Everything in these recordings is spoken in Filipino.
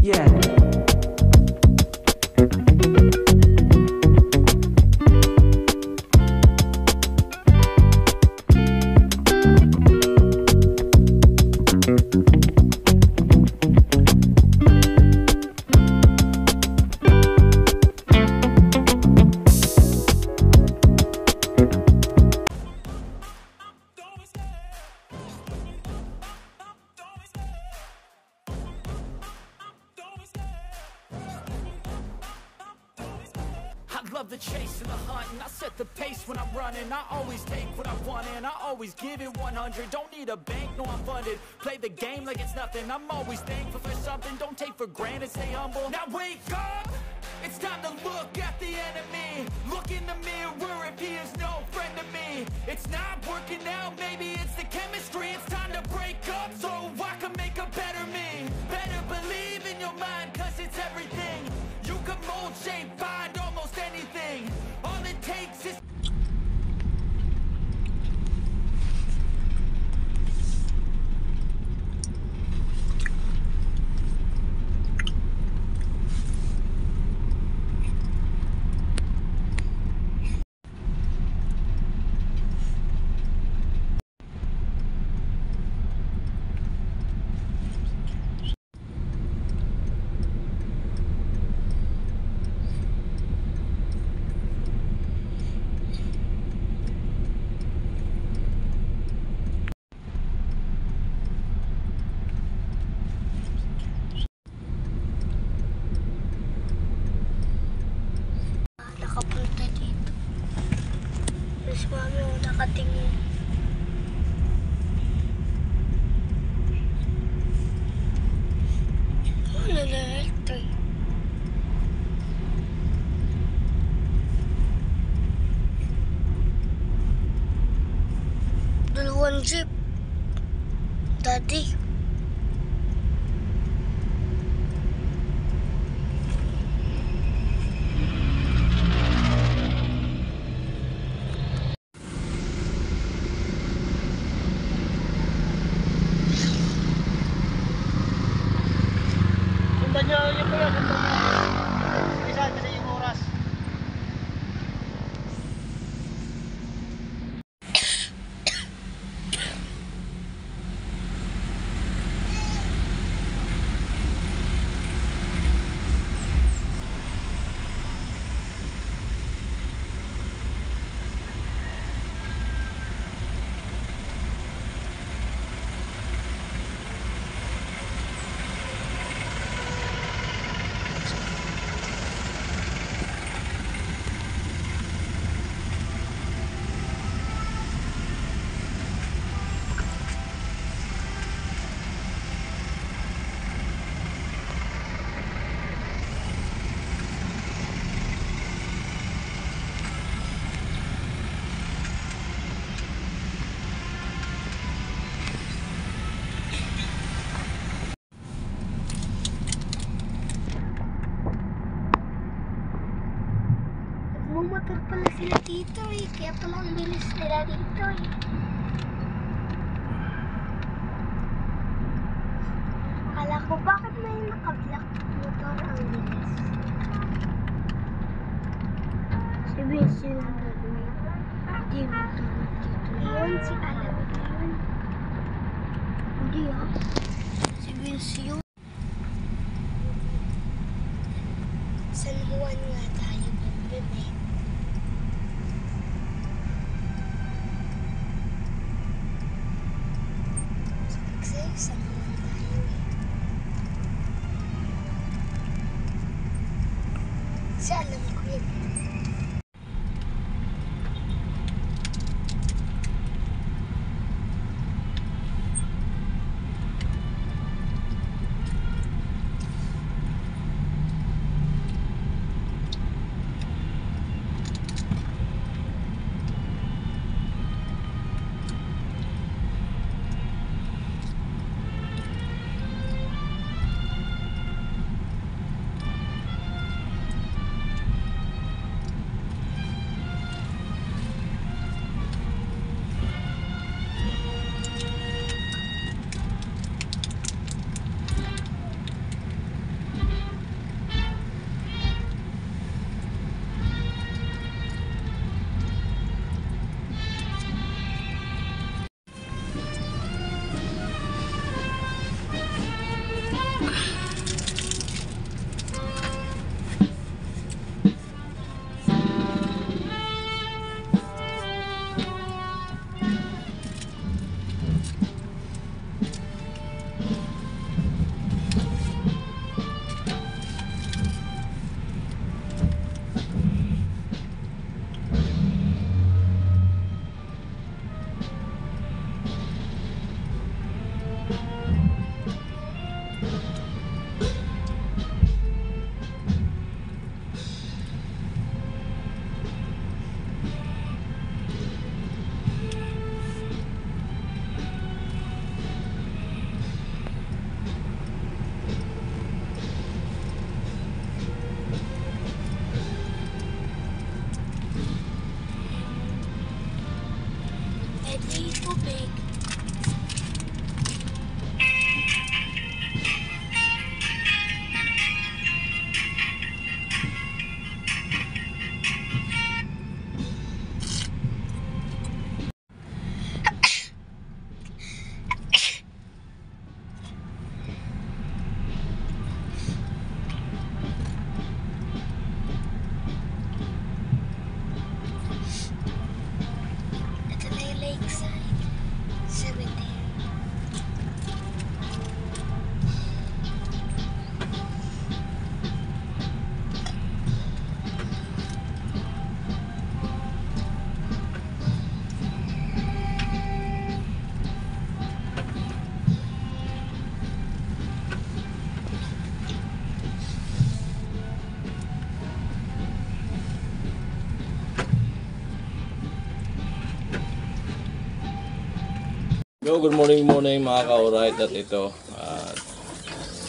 Yeah. I love the chase and the hunt, and I set the pace when I'm running. I always take what I want and I always give it 100. Don't need a bank, no, I'm funded. Play the game like it's nothing. I'm always thankful for something. Don't take for granted, stay humble. Now wake up, it's time to look at the enemy. Look in the mirror if he is no friend to me. It's not working out, maybe it's the chemistry. It's time to break up so I can make a better me. Better believe in your mind, cause it's everything. You can mold, shape, find almost anything. All it takes is nakapunta dito. Mas mami ako nakatingin. Oh, nalalalta eh. Dalawang jeep. Daddy. Sundan nyo yung kuya, sundan nyo. Isa kasi yung oras. Bumotor pala sila dito eh. Kaya pala ang bilis nila dito eh. Akala ko bakit may naka-black motor ang bilis. Si Vince yun ang gagawin. Hindi motor dito. Yun si Alam yun. Hindi ah. Si Vince yun. San Juan nga tayo bebe. Kasi San Juan tayo eh. Kasi alam ko yun. Yo, good morning mga ka-alright. At ito,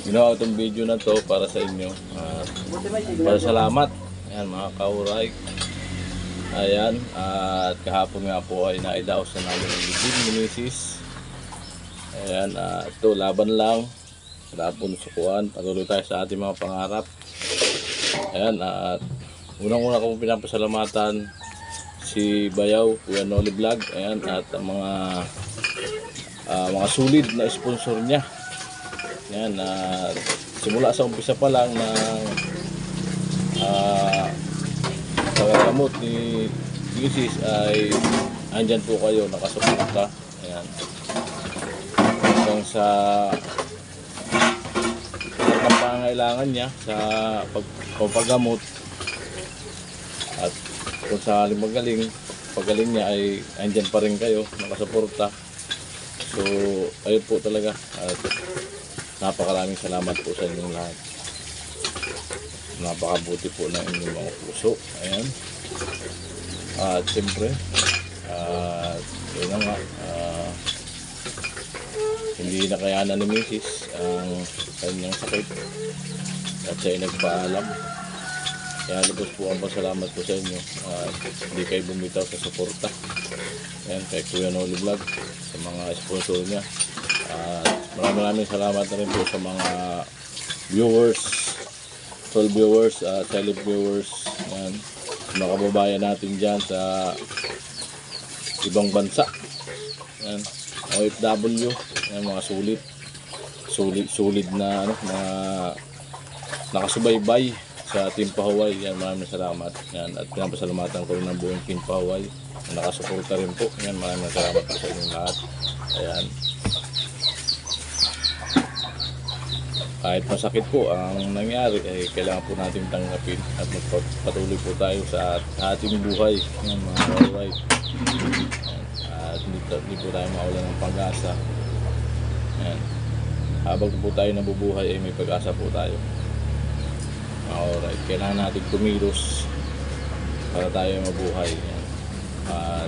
ginawa itong video na to para sa inyo. Para salamat. Ayan mga ka-alright. Ayan, at kahapon nga po ay naidaos na namin ang libing ni Mrs. Ayan, ito laban lang. Tapon sukuan, patuloy tayo sa ating mga pangarap. Ayan, at unang-una ko pinapasalamatan si Bayaw, Kuya Noli Vlog. Ayan, at ang mga solid na sponsor niya. Ayan, simula sa umpisa pa lang ng pagkakamot ni Mrs. ay andyan po kayo, nakasuporta. Ayan, hanggang sa pangangailangan niya sa pagpagamot, at kung sakaling pagaling niya ay andyan pa rin kayo, nakasuporta. So ayun po talaga, at napakaraming salamat po sa inyong lahat. Napakabuti po ng inyong mga puso. Ayan, at siyempre yun na nga, hindi nakayanan ni Mrs. ang kanyang sakit at siya ay nagpaalam. Kaya lubos po ang pasalamat po sa inyo, at hindi kayo bumitaw sa suporta. Ayan, kay Kuya Noli Vlog, sa mga sponsor niya. Maraming salamat na rin po sa mga viewers, 12 viewers, silent viewers. Ayan, mga kababayan natin dyan sa ibang bansa. Ayan, OFW. Ayan, mga sulit na mga nakasubaybay sa Team Pahuway. Yan, maraming salamat. Yan, at pinapasalamatan ko rin ng buong Team Pahuway na nakasuporta rin po. Yan, maraming salamat po sa inyong lahat. Ayan, kahit masakit po ang nangyari, ay kailangan po natin tanggapin at magpatuloy po tayo sa ating buhay. Yan mga alright. At hindi po tayo mawalan ng pag-asa. Yan, habang po tayo nabubuhay ay may pag-asa po tayo. Alright, kailangan natin kumilos para tayo mabuhay. Yan. At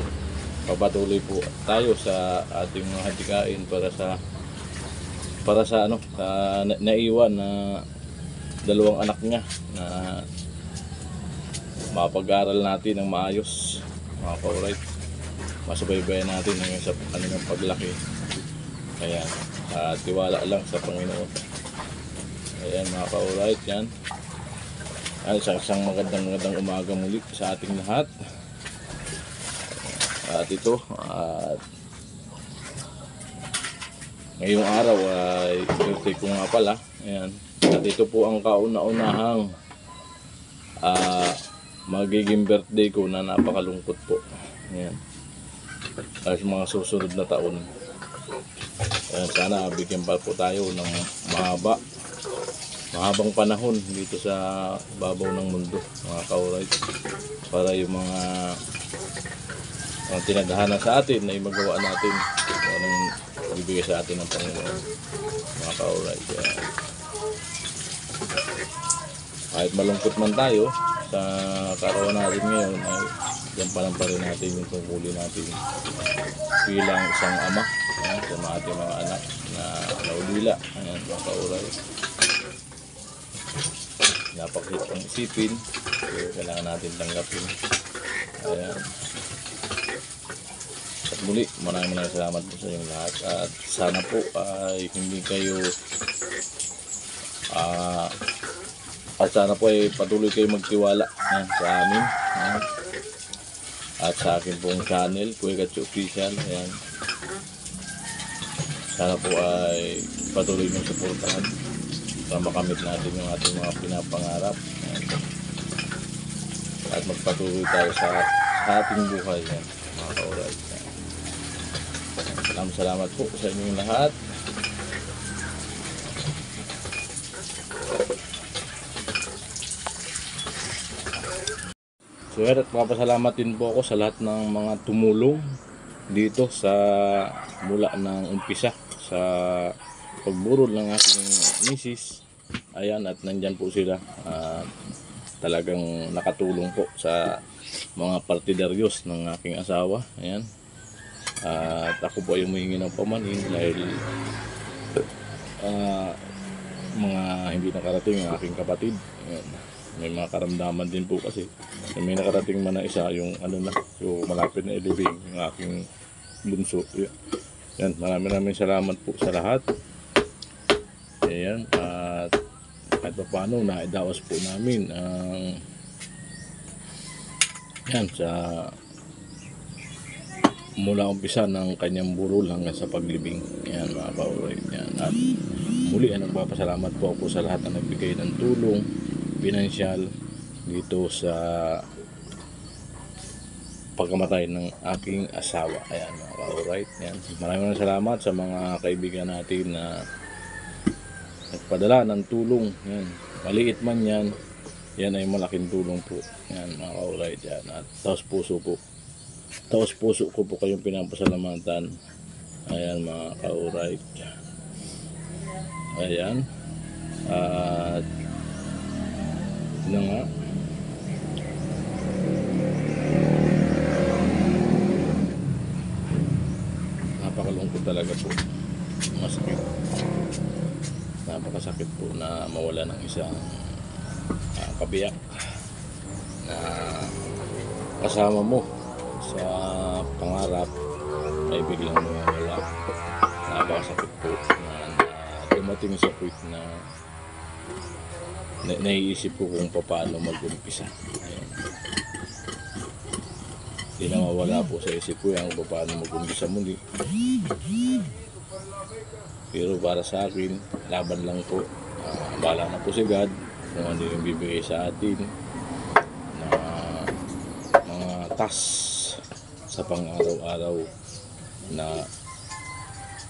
papatuloy po tayo sa ating mga hadikain para sa naiwan na dalawang anak niya na mapag-aral natin ng maayos, mga ka-alright. Masubaybayan natin sa kanilang paglaki. Ayan, tiwala lang sa Panginoon. Ayan mga ka-alright, yan. Isang magandang umaga muli sa ating lahat. At ito, ngayong araw ay birthday ko nga pala. Ayan. At ito po ang kauna-unahang magiging birthday ko na napakalungkot po. Ayan. At mga susunod na taon, ayan, sana bigyan pa po tayo ng mahabang panahon dito sa babaw ng mundo, mga ka-alright, para yung mga tinadhana sa atin ay magawa natin anong bibigay sa atin ng Panginoon, mga ka-alright. Kahit malungkot man tayo sa kaarawan natin ngayon, ay yan pa rin natin yung tungkulin natin bilang isang ama, ayan, sa mga ating mga anak na naulila. Ayan, mga ka-alright, napakahirap ang isipin, so kailangan natin tanggapin. Ayan. At muli, maraming salamat po sa inyong lahat, at sana po ay hindi kayo at sana po ay patuloy kayo magtiwala sa amin, at sa akin pong channel, Kuya Gatsi Official. Ayan. Sana po ay patuloy niyong suportahan para makamit natin yung ating mga pinapangarap. Ayan. At magpatuloy tayo sa ating buhay. Ayan, mga ka-alright. Salamat po sa inyong lahat. So at papasalamat din po ako sa lahat ng mga tumulong dito sa mula ng umpisa sa pagburol ng aking misis. Ayan, at nandyan po sila. Talagang nakatulong po sa mga partidaryos ng aking asawa. Ayan. At ako po ay humihingi ng pamanin dahil mga hindi nakarating ang aking kapatid. Ayan. May mga karamdaman din po kasi. May nakarating man na isa, yung yung malapit na ilibing, yung aking bunso. Yan, maraming salamat po sa lahat. Ayan, at kahit pa paano, naidawas po namin ang yan sa mula umpisa ng kanyang burol hanggang sa paglibing. Yan mga kauray. Yan. At muli, nagpapasalamat po ako sa lahat na nagbigay ng tulong pinansyal dito sa pagkamatay ng aking asawa. Ayan mga kauray. Yan. Maraming salamat sa mga kaibigan natin na nagpadala ng tulong. Yan. Maliit man yan, yan ay malaking tulong po. Yan mga kauray. Yan. At taos puso po. Taos puso ko po kayong pinapasalamatan. Ayan mga kauray. Ayan. At nga. Napakalungkot talaga po. Masakit. Napakasakit po na mawala ng isang kabiyak na kasama mo sa pangarap ay biglang mawala. Napakasakit po na dumating sa point na naiisip ko kung paano mag-umpisa. Hindi na mawala po sa isip ko yan kung paano mag-umpisa muli. Pero para sa akin, laban lang po. Bahala na po si God kung ano yung bibigay sa atin na mga task sa pang-araw-araw na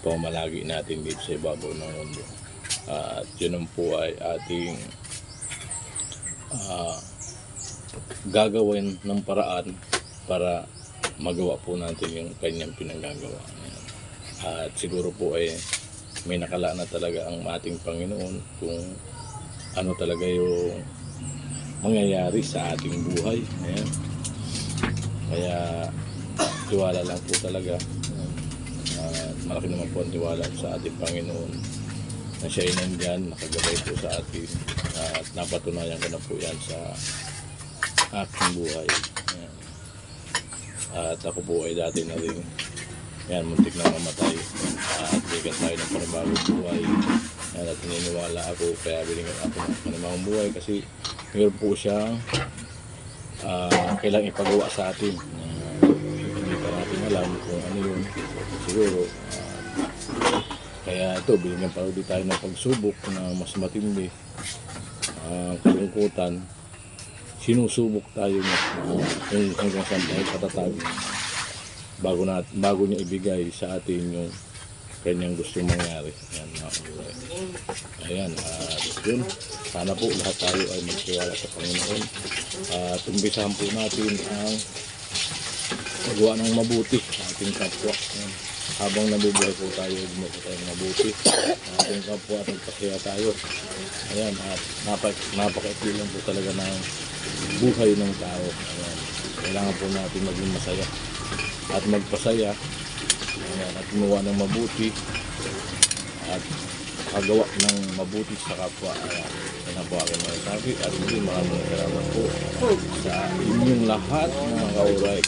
pamalagi natin dito sa ibabaw ng mundo. At yun po ay ating gagawin ng paraan para magawa po natin yung kanyang pinagagawa. At siguro po ay may nakala na talaga ang ating Panginoon kung ano talaga yung mangyayari sa ating buhay. Ayan. Kaya tiwala lang po talaga. Malaki naman po ang tiwala sa ating Panginoon na siya ay nandyan, nakagabay po sa atin. At napatunayan ko na po yan sa aking buhay. Ayan. At ako po ay dati na rin muntik na mamatay. At bigyan tayo ng panibagong buhay. At naniniwala ako, kaya binigyan ako ng panibagong buhay kasi mayroon po siyang kailangang ipagawa sa atin. Hindi pa natin alam kung ano yun. Siguro, kaya ito, binigyan pa ulit tayo ng pagsubok na mas matindi. Kalungkutan, sinusubok tayo yung hanggang saan tayo patatag bago niya ibigay sa atin yung kanyang gustong mangyari. Ayan, yun. Sana po lahat tayo ay magtiwala sa Panginoon. At umpisahan po natin ang magawa ng mabuti sa ating kapwa. Ayan. Habang nabubuhay po tayo, gumawa tayo ng mabuti sa ating kapwa at magpasaya tayo. Ayan, at napaka-ikilang po talaga ng buhay ng tao. Ayan. Kailangan po natin maging masaya at magpasaya. Ayan, at gumawa ng mabuti at kagawa ng mabuti sa kapwa. Ayan, yan po aking masasabi. At maraming salamat po sa inyong lahat mga kauray.